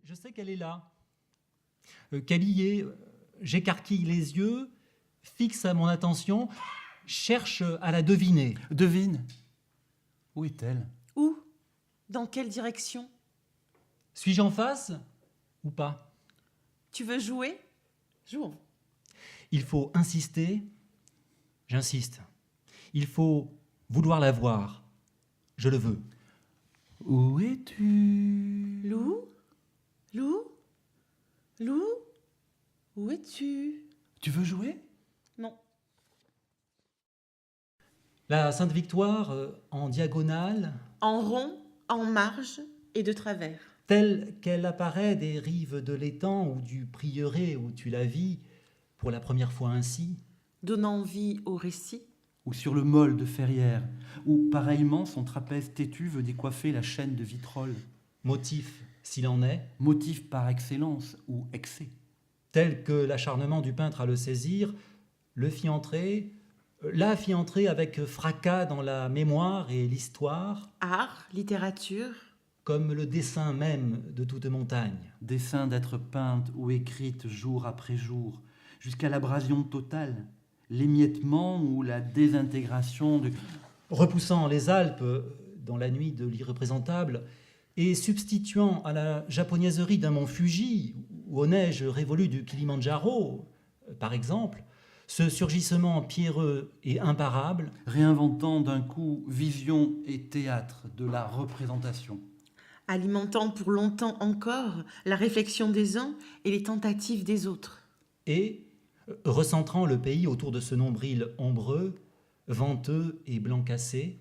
Je sais qu'elle est là, qu'elle y est. J'écarquille les yeux, fixe mon attention, cherche à la deviner. Devine. Où est-elle? Où? Dans quelle direction? Suis-je en face ou pas? Tu veux jouer? Jouons. Il faut insister, j'insiste. Il faut vouloir la voir, je le veux. Où es-tu? Lou? Lou? Lou? Où es-tu? Tu veux jouer? Non. La Sainte Victoire en diagonale, En rond, en marge et de travers. telle qu'elle apparaît des rives de l'étang ou du prieuré où tu la vis, pour la première fois ainsi. Donnant vie au récit. Ou sur le môle de Ferrières, où pareillement son trapèze têtu veut décoiffer la chaîne de Vitrolles. Motif, s'il en est, Motif par excellence ou excès. tel que l'acharnement du peintre à le saisir, la fit entrer avec fracas dans la mémoire et l'histoire, Art, littérature. comme le dessin même de toute montagne. Dessin d'être peinte ou écrite jour après jour, jusqu'à l'abrasion totale, l'émiettement ou la désintégration du... Repoussant les Alpes dans la nuit de l'irreprésentable et substituant à la japonaiserie d'un mont Fuji ou aux neiges révolues du Kilimandjaro, par exemple, ce surgissement pierreux et imparable, réinventant d'un coup vision et théâtre de la représentation. Alimentant pour longtemps encore la réflexion des uns et les tentatives des autres. et recentrant le pays autour de ce nombril ombreux, venteux et blanc cassé,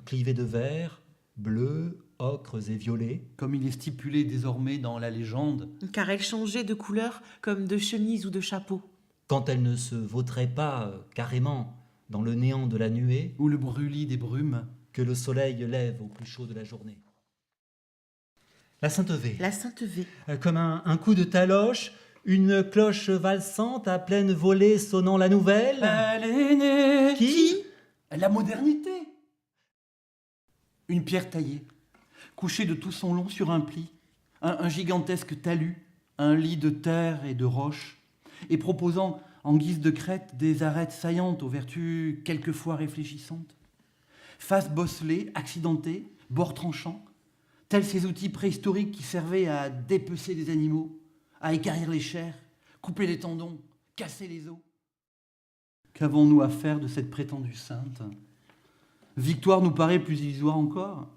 clivé de vert, bleu, ocres et violets, Comme il est stipulé désormais dans la légende, Car elle changeait de couleur comme de chemise ou de chapeau. quand elle ne se vautrait pas carrément dans le néant de la nuée où le brûlis des brumes, que le soleil lève au plus chaud de la journée. La Sainte V, La Sainte V. comme un coup de taloche, une cloche valsante à pleine volée sonnant la nouvelle. elle est née. Qui La modernité. Une pierre taillée, couchée de tout son long sur un pli, un gigantesque talus, un lit de terre et de roches, et proposant en guise de crête des arêtes saillantes aux vertus quelquefois réfléchissantes. Face bosselée, accidentée, bord tranchant, tels ces outils préhistoriques qui servaient à dépecer des animaux, à équarrir les chairs, couper les tendons, casser les os. Qu'avons-nous à faire de cette prétendue sainte? Victoire nous paraît plus illusoire encore.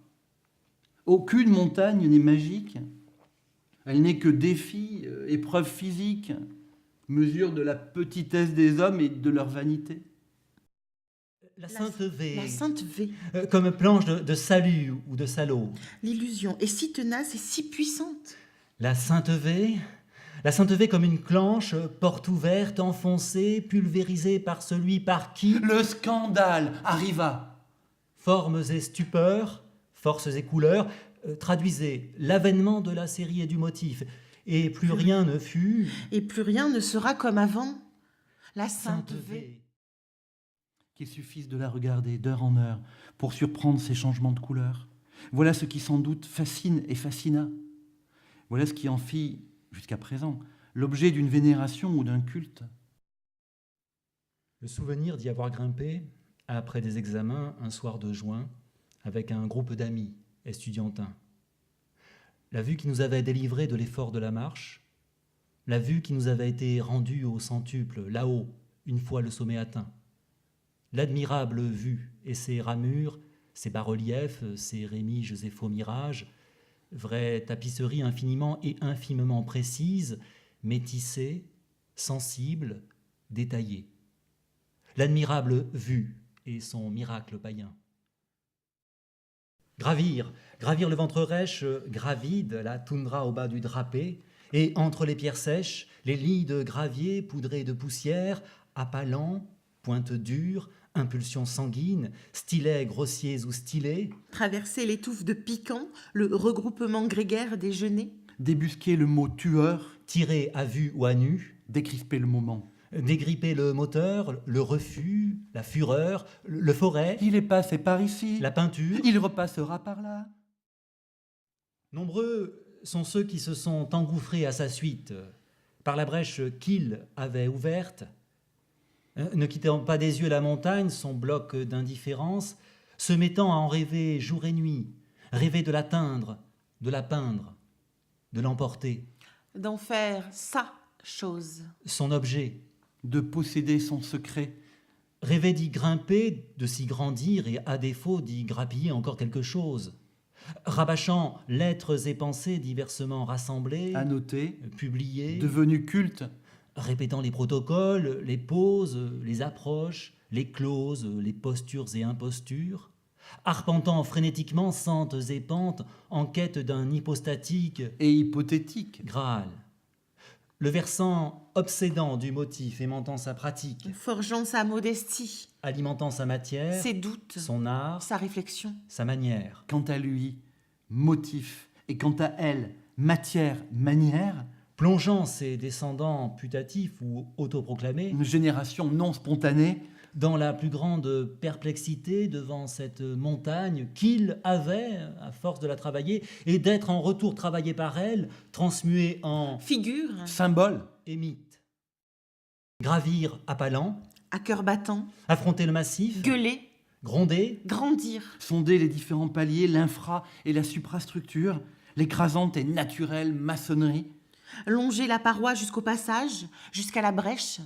Aucune montagne n'est magique. Elle n'est que défi, épreuve physique, mesure de la petitesse des hommes et de leur vanité. La Sainte V, La Sainte V. comme planche de salut ou de salaud. L'illusion est si tenace et si puissante. La Sainte V comme une clenche, porte ouverte, enfoncée, pulvérisée par celui par qui, Le scandale arriva. formes et stupeurs, forces et couleurs, traduisaient l'avènement de la série et du motif, et plus rien ne fut Et plus rien ne sera comme avant. La Sainte Sainte V. V. Qu'il suffise de la regarder d'heure en heure pour surprendre ces changements de couleur. Voilà ce qui sans doute fascine et fascina. Voilà ce qui en fit, jusqu'à présent, l'objet d'une vénération ou d'un culte. Le souvenir d'y avoir grimpé, après des examens, un soir de juin, avec un groupe d'amis estudiantins. La vue qui nous avait délivré de l'effort de la marche, la vue qui nous avait été rendue au centuple, là-haut, une fois le sommet atteint. L'admirable vue et ses ramures, ses bas-reliefs, ses rémiges et faux mirages, vraie tapisserie infiniment et infimement précise, métissée, sensible, détaillée. L'admirable vue et son miracle païen. Gravir le ventre rêche, gravide, la toundra au bas du drapé, et entre les pierres sèches, les lits de gravier poudrés de poussière, appâts lents, pointes dures, impulsions sanguines, stylets grossiers ou stylés, Traverser les touffes de piquant, le regroupement grégaire des genêts. Débusquer le mot tueur, tirés à vue ou à nu, décrisper le moment. dégripper le moteur, le refus, la fureur, le forêt, Il est passé par ici, la peinture. il repassera par là. Nombreux sont ceux qui se sont engouffrés à sa suite par la brèche qu'il avait ouverte, ne quittant pas des yeux la montagne, son bloc d'indifférence, se mettant à en rêver jour et nuit, rêver de l'atteindre, de la peindre, de l'emporter, D'en faire sa chose. son objet, de posséder son secret, rêver d'y grimper, de s'y grandir et à défaut d'y grappiller encore quelque chose, rabâchant lettres et pensées diversement rassemblées, annoté, publiées, devenu culte, répétant les protocoles, les poses, les approches, les clauses, les postures et impostures, arpentant frénétiquement sentes et pentes en quête d'un hypostatique et hypothétique, Graal. Le versant obsédant du motif aimantant sa pratique, Forgeant sa modestie, alimentant sa matière, ses doutes, son art, sa réflexion. sa manière. quant à lui, motif, et quant à elle, matière, manière, Plongeant ses descendants putatifs ou autoproclamés une génération non spontanée, dans la plus grande perplexité devant cette montagne qu'il avait, à force de la travailler, et d'être en retour travaillé par elle, transmué en Figure, symbole, et mythe. Gravir à pas lents, à cœur battant, affronter le massif, gueuler, gronder, grandir. sonder les différents paliers, l'infra et la suprastructure, l'écrasante et naturelle maçonnerie, Longer la paroi jusqu'au passage, jusqu'à la brèche.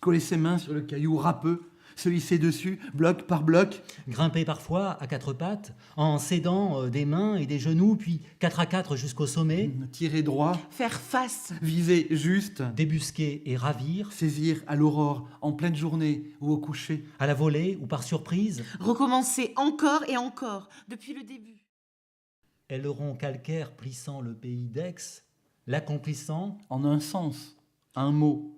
coller ses mains sur le caillou râpeux, se hisser dessus, bloc par bloc, grimper parfois à quatre pattes, en s'aidant des mains et des genoux, puis 4 à 4 jusqu'au sommet, tirer droit, Faire face, viser juste, débusquer et ravir, saisir à l'aurore, en pleine journée ou au coucher, à la volée ou par surprise, recommencer encore et encore, depuis le début. aileron calcaire plissant le pays d'Aix, l'accomplissant, en un sens, un mot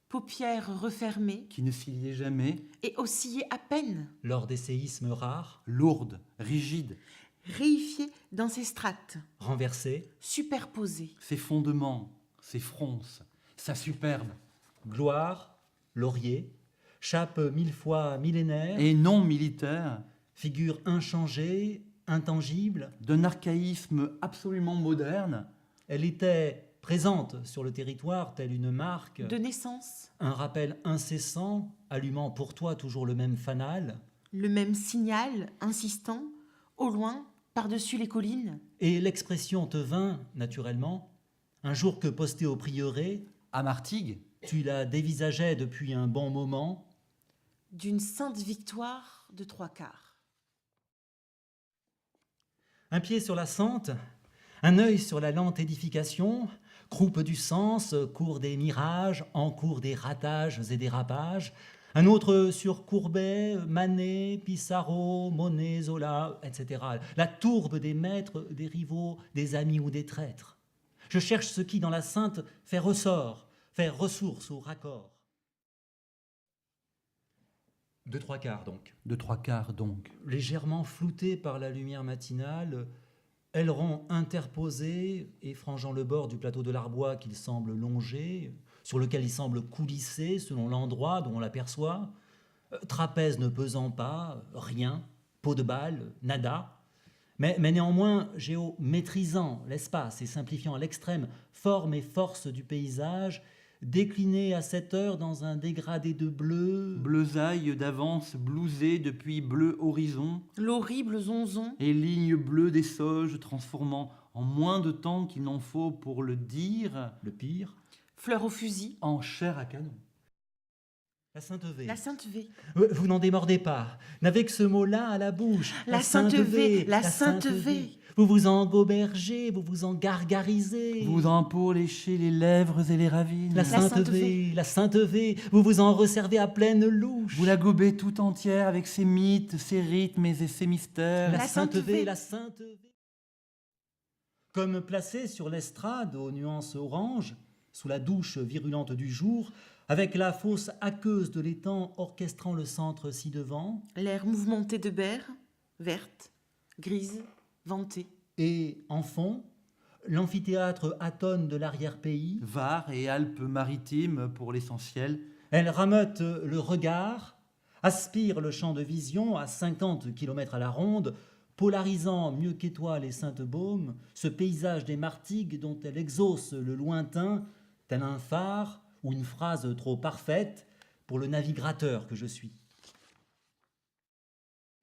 Paupières refermées qui ne s'y liait jamais, et osciller à peine, lors des séismes rares, lourde, rigide, réifiées dans ses strates, renversé, superposées. ses fondements, ses fronces, sa superbe, gloire, laurier, chape 1000 fois millénaire, et non militaire, figure inchangée, intangible, d'un archaïsme absolument moderne, elle était présente sur le territoire telle une marque, De naissance, un rappel incessant, allumant pour toi toujours le même fanal, le même signal insistant, au loin, par-dessus les collines, et l'expression te vint, naturellement, un jour que posté au prieuré, à Martigues, tu la dévisageais depuis un bon moment, d'une sainte victoire de 3/4. un pied sur la sente, un œil sur la lente édification, croupe du sens, cours des mirages, encours des ratages et des rapages, un autre sur Courbet, Manet, Pissarro, Monet, Zola, etc. La tourbe des maîtres, des rivaux, des amis ou des traîtres. Je cherche ce qui, dans la sainte, fait ressort, fait ressource au raccord. 2/3 donc. de 3/4 donc, Légèrement flouté par la lumière matinale, aileron interposé et frangeant le bord du plateau de l'Arbois qu'il semble longer, sur lequel il semble coulisser selon l'endroit dont on l'aperçoit, trapèze ne pesant pas, rien, peau de balle, nada, mais néanmoins géométrisant l'espace et simplifiant à l'extrême forme et force du paysage, décliné à cette heure dans un dégradé de bleu, bleusaille d'avance blousée depuis bleu horizon, L'horrible zonzon, et ligne bleue des sauges transformant en moins de temps qu'il n'en faut pour le dire le pire, fleur au fusil, en chair à canon. la Sainte V. la sainte V. Vous n'en démordez pas, n'avez que ce mot-là à la bouche. La Sainte V, la Sainte V. Vous vous en gobergez, vous vous en gargarisez. Vous en pour lécher les lèvres et les ravines. La Sainte Sainte V, la Sainte V, vous vous en resservez à pleine louche. Vous la gobez tout entière avec ses mythes, ses rythmes et ses mystères. La La Sainte Sainte V, V. la Sainte V. Comme placée sur l'estrade aux nuances oranges, sous la douche virulente du jour, avec la fosse aqueuse de l'étang orchestrant le centre ci-devant, L'air mouvementé de berre, verte, grise, ventée. et en fond, l'amphithéâtre atone de l'arrière-pays, Var et Alpes-Maritimes pour l'essentiel. elle rameute le regard, aspire le champ de vision à 50 km à la ronde, polarisant mieux qu'étoiles et sainte baume, ce paysage des Martigues dont elle exauce le lointain, tel un phare ou une phrase trop parfaite pour le navigateur que je suis.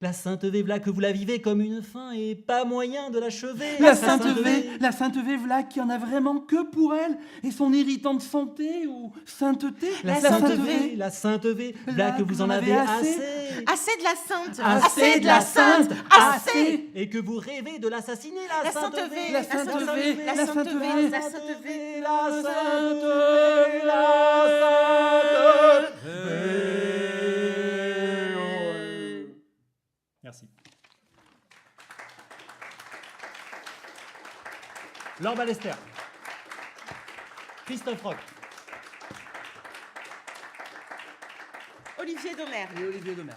La Sainte V, v'là que vous la vivez comme une fin et pas moyen de l'achever. La Sainte V, v'là qui en a vraiment que pour elle et son irritante santé ou sainteté. La Sainte V, v'là que vous en avez assez. Assez de la sainte. Assez de la sainte. Assez. Et que vous rêvez de l'assassiner, La Sainte V. La Sainte V, La Sainte V. La Sainte V. La Sainte V, la Sainte V. Merci. Laure Ballester. Christophe Roch. Olivier Daumer. Et Olivier Demer.